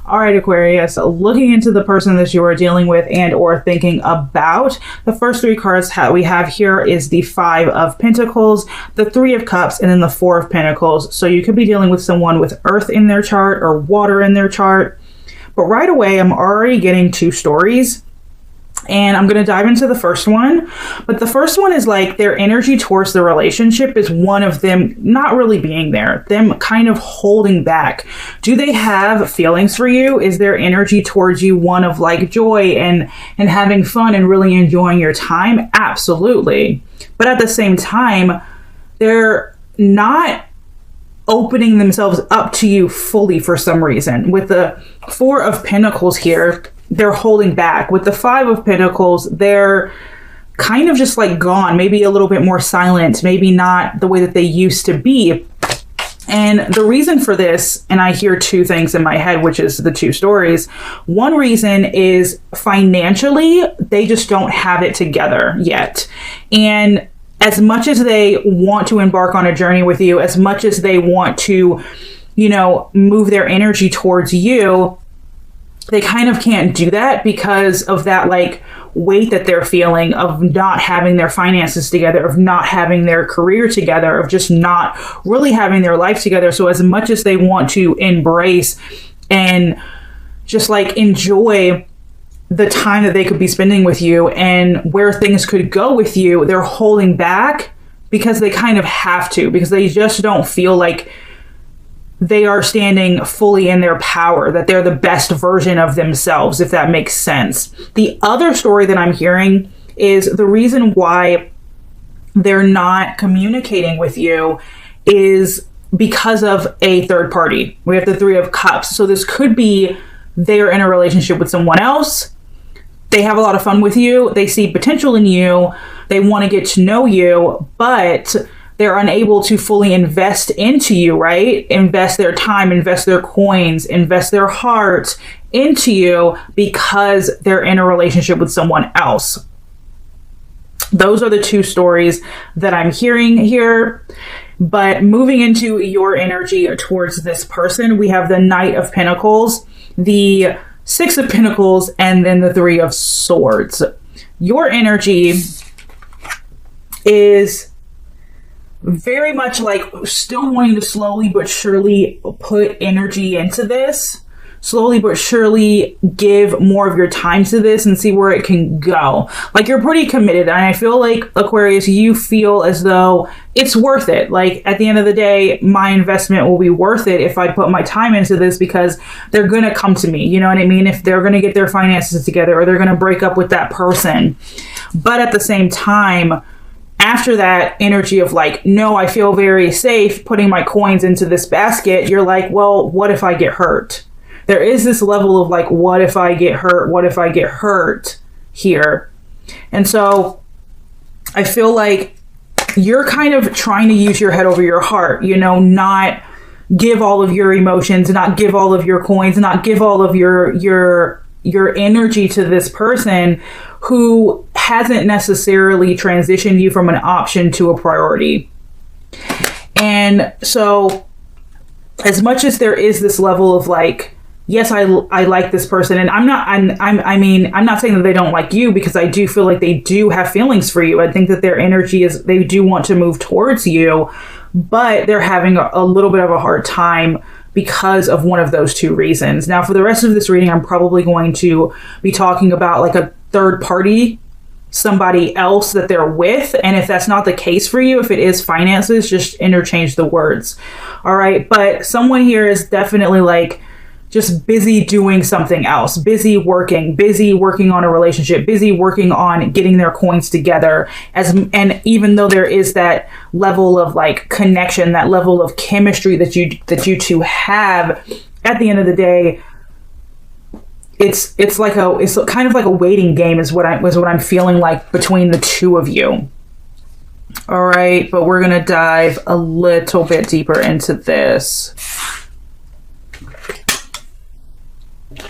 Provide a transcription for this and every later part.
All right, Aquarius, looking into the person that you are dealing with and or thinking about, the first three cards we have here is the Five of Pentacles, the Three of Cups, and then the Four of Pentacles. So you could be dealing with someone with earth in their chart or water in their chart. But right away, I'm already getting two stories. And I'm going to dive into the first one. But the first one is like their energy towards the relationship is one of them not really being there, them kind of holding back. Do they have feelings for you? Is their energy towards you one of like joy and having fun and really enjoying your time? Absolutely. But at the same time, they're not opening themselves up to you fully for some reason. With the Four of Pentacles here, they're holding back. With the Five of Pentacles, they're kind of just like gone, maybe a little bit more silent, maybe not the way that they used to be. And the reason for this, and I hear two things in my head, which is the two stories. One reason is financially, they just don't have it together yet. And as much as they want to embark on a journey with you, as much as they want to, you know, move their energy towards you, they kind of can't do that because of that like weight that they're feeling of not having their finances together, of not having their career together, of just not really having their life together. So as much as they want to embrace and just like enjoy the time that they could be spending with you and where things could go with you, they're holding back because they kind of have to, because they just don't feel like they are standing fully in their power, that they're the best version of themselves, if that makes sense. The other story that I'm hearing is the reason why they're not communicating with you is because of a third party. We have the Three of Cups. So this could be they're in a relationship with someone else. They have a lot of fun with you. They see potential in you. They want to get to know you, but they're unable to fully invest into you, right? Invest their time, invest their coins, invest their heart into you because they're in a relationship with someone else. Those are the two stories that I'm hearing here. But moving into your energy towards this person, we have the Knight of Pentacles, the Six of Pentacles, and then the Three of Swords. Your energy is very much like still wanting to slowly but surely put energy into this, slowly but surely give more of your time to this and see where it can go. Like you're pretty committed. And I feel like, Aquarius, you feel as though it's worth it. Like at the end of the day, my investment will be worth it if I put my time into this because they're going to come to me. You know what I mean? If they're going to get their finances together or they're going to break up with that person. But at the same time, after that energy of like, no, I feel very safe putting my coins into this basket, you're like, well, what if I get hurt? There is this level of like, what if I get hurt? What if I get hurt here? And so I feel like you're kind of trying to use your head over your heart, you know, not give all of your emotions, not give all of your coins, not give all of your energy to this person who hasn't necessarily transitioned you from an option to a priority. And so as much as there is this level of like, yes, I like this person, and I'm not saying that they don't like you, because I do feel like they do have feelings for you. I think that their energy is, they do want to move towards you, but they're having a little bit of a hard time because of one of those two reasons. Now, for the rest of this reading, I'm probably going to be talking about like a third party, somebody else that they're with. And if that's not the case for you, if it is finances, just interchange the words. All right. But someone here is definitely like just busy doing something else, busy working on a relationship, busy working on getting their coins together. And even though there is that level of like connection, that level of chemistry that you two have, at the end of the day, it's kind of like a waiting game is what I'm feeling like between the two of you. All right, but we're gonna dive a little bit deeper into this.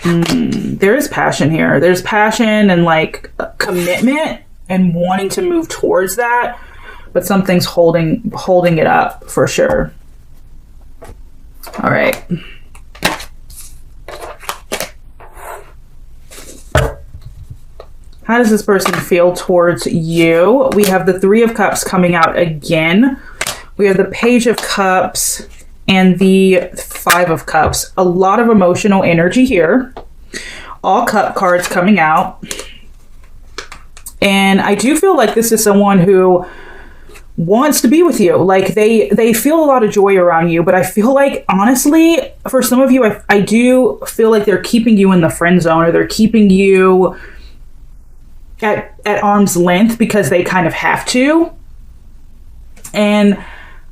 There is passion here. There's passion and like commitment and wanting to move towards that, but something's holding it up for sure. All right. How does this person feel towards you? We have the Three of Cups coming out again. We have the Page of Cups and the Five of Cups. A lot of emotional energy here. All cup cards coming out. And I do feel like this is someone who wants to be with you. Like they feel a lot of joy around you, but I feel like, honestly, for some of you, I do feel like they're keeping you in the friend zone, or they're keeping you at arm's length because they kind of have to. And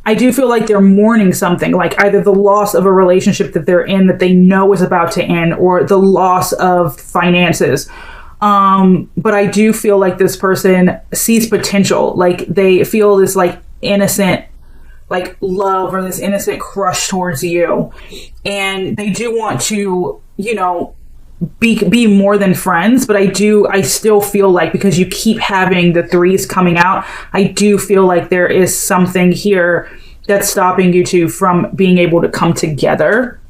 I do feel like they're mourning something, like either the loss of a relationship that they're in that they know is about to end, or the loss of finances. But I do feel like this person sees potential, like they feel this like innocent, like love, or this innocent crush towards you. And they do want to, you know, be more than friends. But I still feel like, because you keep having the threes coming out, I do feel like there is something here that's stopping you two from being able to come together,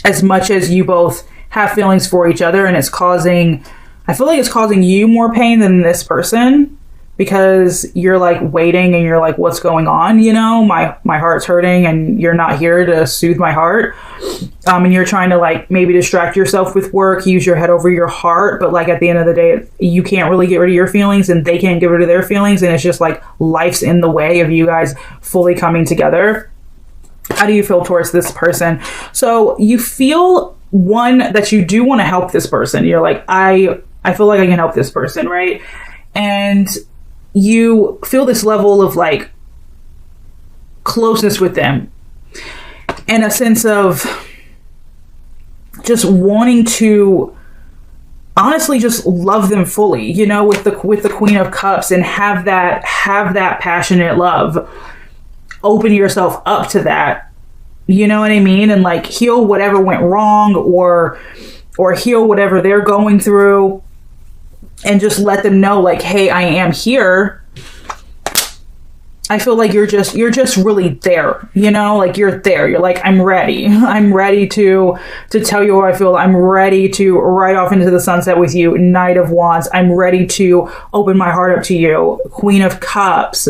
as much as you both have feelings for each other. And I feel like it's causing you more pain than this person, because you're like waiting and you're like, what's going on? You know, my heart's hurting and you're not here to soothe my heart. And you're trying to like maybe distract yourself with work, use your head over your heart. But like at the end of the day, you can't really get rid of your feelings and they can't get rid of their feelings. And it's just like life's in the way of you guys fully coming together. How do you feel towards this person? So you feel, one, that you do want to help this person. You're like, I feel like I can help this person, right? And you feel this level of like closeness with them, and a sense of just wanting to honestly just love them fully, you know, with the Queen of Cups, and have that passionate love. Open yourself up to that, you know what I mean? And like heal whatever went wrong, or heal whatever they're going through, and just let them know like, hey, I am here. I feel like you're just really there, you know, like you're there. You're like, I'm ready to tell you how I feel. I'm ready to ride off into the sunset with you. Knight of Wands. I'm ready to open my heart up to you. Queen of Cups.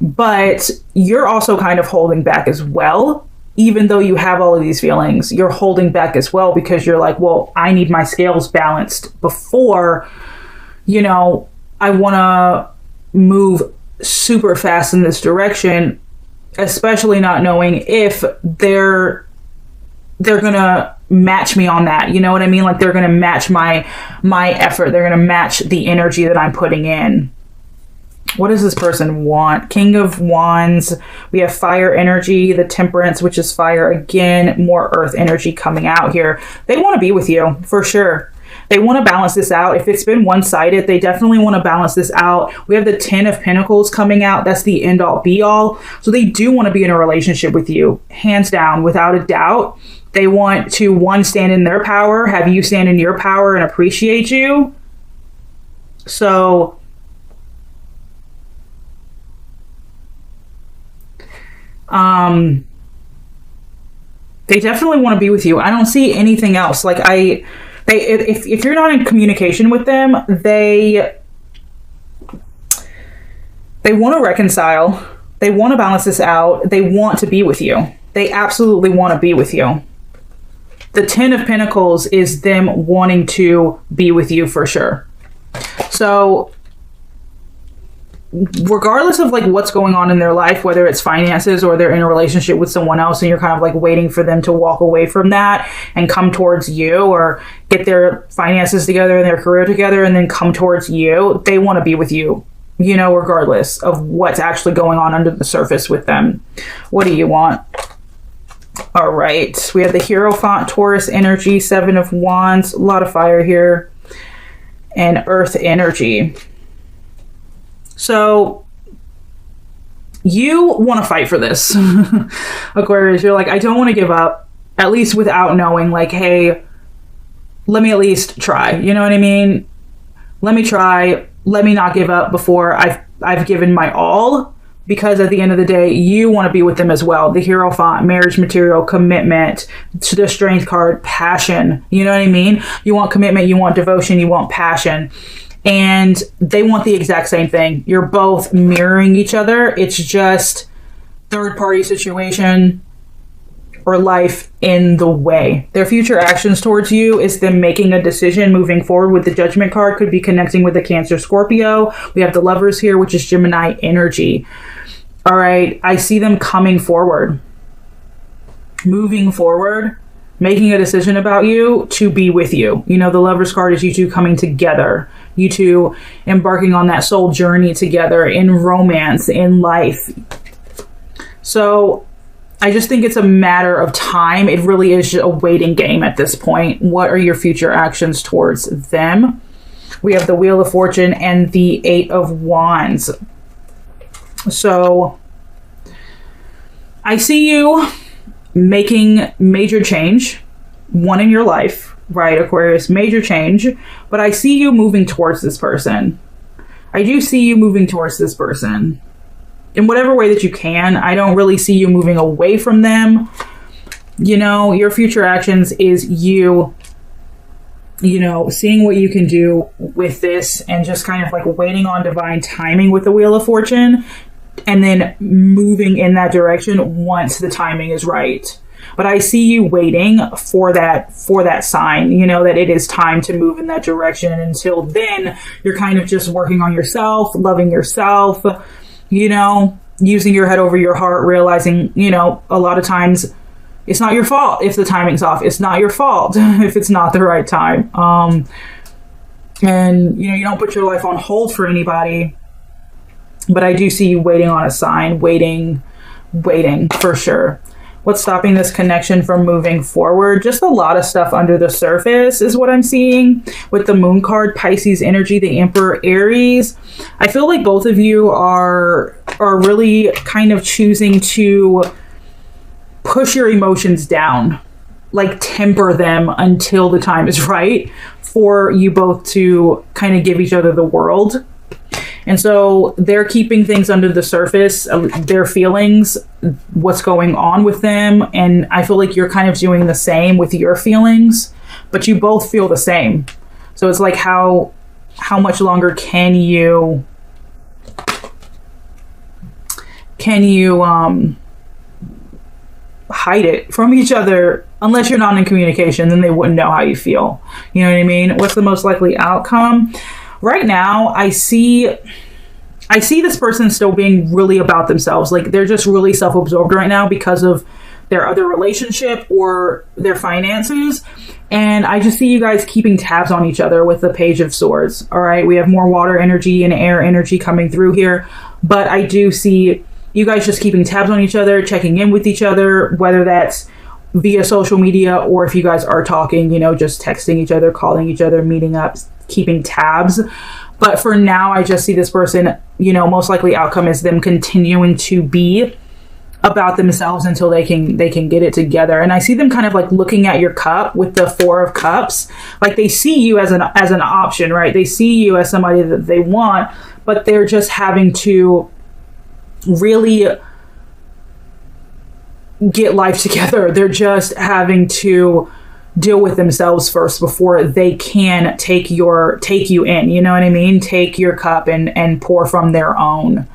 But you're also kind of holding back as well. Even though you have all of these feelings, you're holding back as well, because you're like, well, I need my scales balanced before, you know, I want to move super fast in this direction, especially not knowing if they're gonna match me on that. You know what I mean? Like they're gonna match my effort. They're gonna match the energy that I'm putting in. What does this person want? King of Wands. We have fire energy, the Temperance, which is fire again, more earth energy coming out here. They want to be with you for sure. They want to balance this out. If it's been one-sided, they definitely want to balance this out. We have the 10 of Pentacles coming out. That's the end all be all. So they do want to be in a relationship with you, hands down, without a doubt. They want to, one, stand in their power, have you stand in your power and appreciate you. So they definitely want to be with you. I don't see anything else. Like if you're not in communication with them, they want to reconcile. They want to balance this out. They want to be with you. They absolutely want to be with you. The 10 of Pentacles is them wanting to be with you for sure. So regardless of like what's going on in their life, whether it's finances or they're in a relationship with someone else and you're kind of like waiting for them to walk away from that and come towards you, or get their finances together and their career together and then come towards you, they want to be with you, you know, regardless of what's actually going on under the surface with them. What do you want? All right, we have the Hierophant, Taurus energy, 7 of Wands, a lot of fire here, and earth energy. So you want to fight for this, Aquarius. You're like, I don't want to give up, at least without knowing, like, hey, let me at least try. You know what I mean? Let me try. Let me not give up before I've given my all, because at the end of the day, you want to be with them as well. The Hierophant, marriage material, commitment, to the Strength card, passion. You know what I mean? You want commitment, you want devotion, you want passion. And they want the exact same thing. You're both mirroring each other. It's just third party situation or life in the way. Their future actions towards you is them making a decision moving forward with the Judgment card. Could be connecting with the Cancer, Scorpio. We have the Lovers here, which is Gemini energy. All right. I see them coming forward, moving forward, making a decision about you to be with you. You know, the Lovers card is you two coming together, you two embarking on that soul journey together in romance, in life. So I just think it's a matter of time. It really is a waiting game at this point. What are your future actions towards them? We have the Wheel of Fortune and the 8 of Wands. So I see you making major change, one in your life, right, Aquarius? Major change. But I see you moving towards this person. I do see you moving towards this person in whatever way that you can. I don't really see you moving away from them. You know, your future actions is you know, seeing what you can do with this and just kind of like waiting on divine timing with the Wheel of Fortune and then moving in that direction once the timing is right. But I see you waiting for that sign, you know, that it is time to move in that direction. And until then, you're kind of just working on yourself, loving yourself, you know, using your head over your heart, realizing, you know, a lot of times it's not your fault if the timing's off. It's not your fault if it's not the right time. And, you know, you don't put your life on hold for anybody. But I do see you waiting on a sign, waiting for sure. What's stopping this connection from moving forward? Just a lot of stuff under the surface is what I'm seeing with the Moon card, Pisces energy, the Emperor, Aries. I feel like both of you are really kind of choosing to push your emotions down, like temper them until the time is right for you both to kind of give each other the world. And so they're keeping things under the surface, their feelings, what's going on with them. And I feel like you're kind of doing the same with your feelings, but you both feel the same. So it's like, how much longer can you hide it from each other? Unless you're not in communication, then they wouldn't know how you feel. You know what I mean? What's the most likely outcome? Right now, I see this person still being really about themselves. Like they're just really self-absorbed right now because of their other relationship or their finances. And I just see you guys keeping tabs on each other with the Page of Swords. All right. We have more water energy and air energy coming through here. But I do see you guys just keeping tabs on each other, checking in with each other, whether that's via social media or if you guys are talking, you know, just texting each other, calling each other, meeting up, keeping tabs. But for now, I just see this person, you know, most likely outcome is them continuing to be about themselves until they can get it together. And I see them kind of like looking at your cup with the 4 of Cups. Like they see you as an option, right? They see you as somebody that they want, but they're just having to really get life together. They're just having to deal with themselves first before they can take you in, you know what I mean? Take your cup and pour from their own.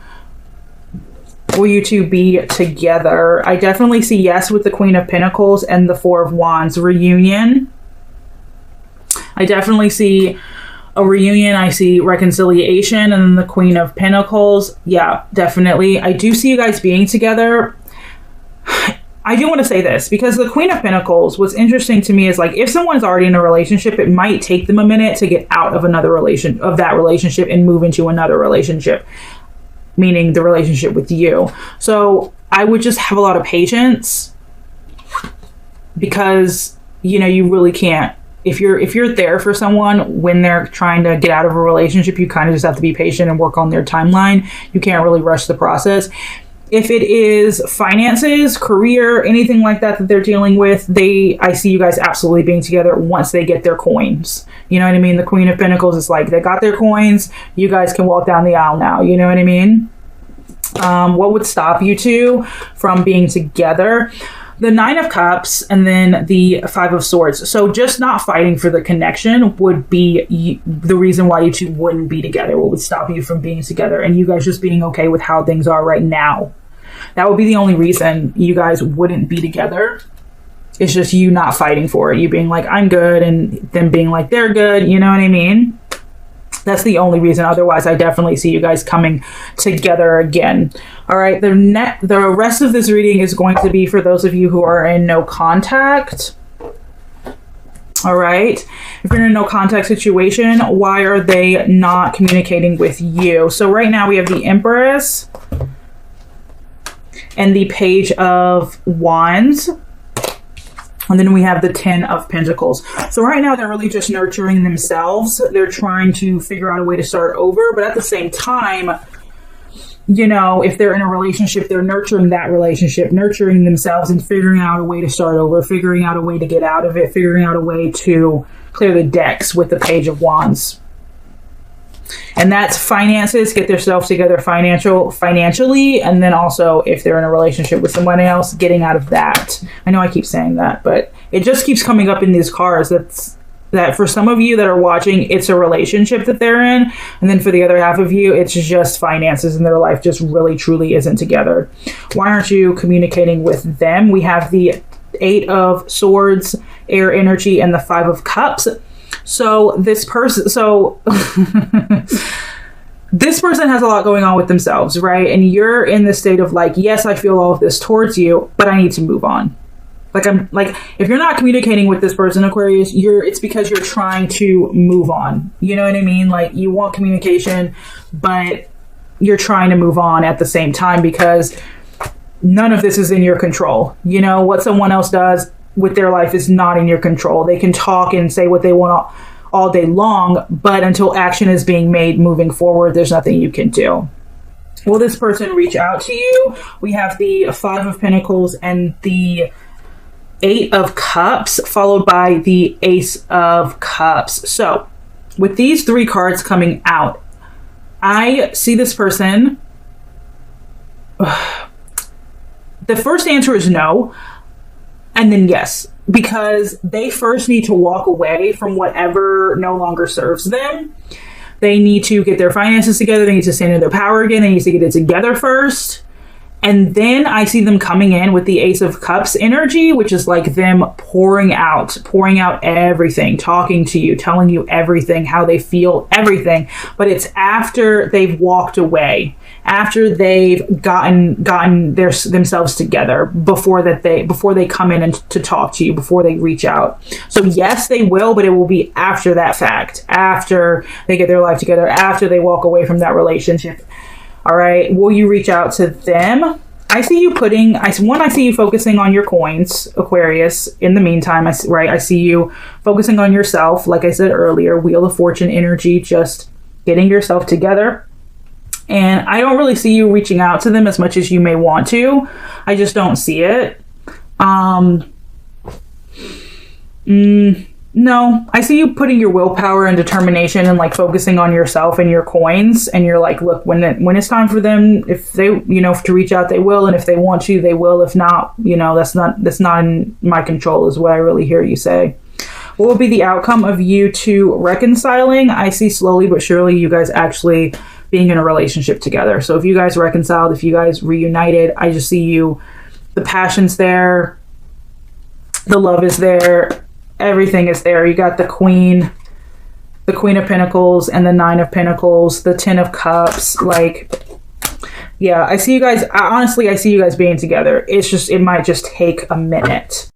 Will you two be together? I definitely see yes with the Queen of Pentacles and the 4 of Wands. Reunion. I definitely see a reunion. I see reconciliation, and then the Queen of Pentacles. Yeah, definitely. I do see you guys being together. I do want to say this because the Queen of Pentacles, what's interesting to me is like if someone's already in a relationship, it might take them a minute to get out of that relationship and move into another relationship, meaning the relationship with you. So I would just have a lot of patience because, you know, you really can't. If you're there for someone when they're trying to get out of a relationship, you kind of just have to be patient and work on their timeline. You can't really rush the process. If it is finances, career, anything like that they're dealing with, I see you guys absolutely being together once they get their coins. You know what I mean? The Queen of Pentacles is like, they got their coins. You guys can walk down the aisle now. You know what I mean? What would stop you two from being together? The Nine of Cups and then the Five of Swords. So just not fighting for the connection would be the reason why you two wouldn't be together. What would stop you from being together? And you guys just being okay with how things are right now. That would be the only reason you guys wouldn't be together. It's just you not fighting for it. You being like, I'm good, and them being like, they're good. You know what I mean? That's the only reason. Otherwise, I definitely see you guys coming together again. All right. The rest of this reading is going to be for those of you who are in no contact. All right. If you're in a no contact situation, why are they not communicating with you? So right now we have the Empress and the Page of Wands. And then we have the Ten of Pentacles. So right now they're really just nurturing themselves. They're trying to figure out a way to start over. But at the same time, you know, if they're in a relationship, they're nurturing that relationship, nurturing themselves and figuring out a way to start over, figuring out a way to get out of it, figuring out a way to clear the decks with the Page of Wands. And that's finances, get themselves together financially, and then also if they're in a relationship with someone else, getting out of that. I know I keep saying that, but it just keeps coming up in these cards. That for some of you that are watching, it's a relationship that they're in, and then for the other half of you, it's just finances and their life just really truly isn't together. Why aren't you communicating with them? We have the Eight of Swords, air energy, and the Five of Cups. So this person, this person has a lot going on with themselves, right? And you're in the state of like, yes, I feel all of this towards you, but I need to move on. If you're not communicating with this person, Aquarius, it's because you're trying to move on. You know what I mean? Like, you want communication, but you're trying to move on at the same time because none of this is in your control. You know, what someone else does with their life is not in your control. They can talk and say what they want all day long, but until action is being made moving forward, there's nothing you can do. Will this person reach out to you? We have the Five of Pentacles and the Eight of Cups, followed by the Ace of Cups. So with these three cards coming out, I see this person. The first answer is no. And then yes, because they first need to walk away from whatever no longer serves them. They need to get their finances together. They need to stand in their power again. They need to get it together first. And then I see them coming in with the Ace of Cups energy, which is like them pouring out everything, talking to you, telling you everything, how they feel, everything. But it's after they've walked away, after they've gotten themselves together, before they come in and to talk to you, before they reach out. So yes, they will, but it will be after that fact, after they get their life together, after they walk away from that relationship. All right. Will you reach out to them? I see you I see you focusing on your coins, Aquarius. In the meantime, I see you focusing on yourself. Like I said earlier, Wheel of Fortune energy, just getting yourself together. And I don't really see you reaching out to them as much as you may want to. I just don't see it. No, I see you putting your willpower and determination and like focusing on yourself and your coins. And you're like, look, when it's time for them, if they, to reach out, they will. And if they want to, they will. If not, that's not in my control is what I really hear you say. What will be the outcome of you two reconciling? I see slowly but surely you guys actually being in a relationship together. So if you guys reconciled, if you guys reunited, I just see you, the passion's there, the love is there. Everything is there. You got the Queen of Pentacles and the Nine of Pentacles, the Ten of Cups. Like, yeah, I see you guys. Honestly, I see you guys being together. It might just take a minute.